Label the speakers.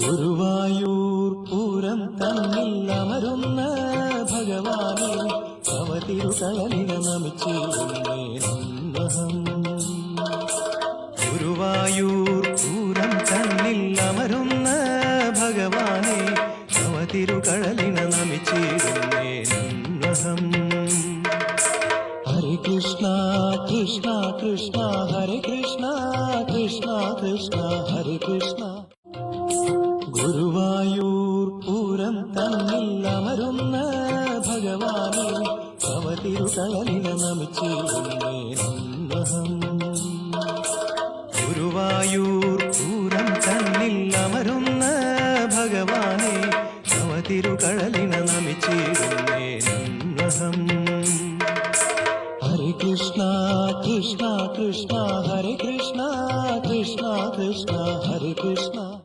Speaker 1: ഗുരുവായൂർ പൂരം തന്നിൽ അമരുന്ന ഭഗവാനെ അവതിരുതളിന നമിച്ചിരുന്നേഹം. ഗുരുവായൂർ പൂരം തന്നിൽ അമരുന്ന ഭഗവാനെ അവതിരുകളലിന നമിച്ചിരുന്നേഹം. ഹരേ കൃഷ്ണ കൃഷ്ണ കൃഷ്ണ ഹരേ കൃഷ്ണ കൃഷ്ണ കൃഷ്ണ ഹരേ കൃഷ്ണ. ഗുരുവായൂർ പൂരം തന്നിൽ അമരുന്ന ഭഗവാനെ അവതിരുതളിന നമിച്ചിരുന്നേഹം. ഗുരുവായൂർ പൂരം തന്നിൽ അമരുന്ന ഭഗവാനെ അവതിരുകളലിന നമിച്ചിരുന്നേഹം. ഹരേ കൃഷ്ണ കൃഷ്ണ കൃഷ്ണ ഹരേ കൃഷ്ണ കൃഷ്ണ കൃഷ്ണ ഹരേ കൃഷ്ണ.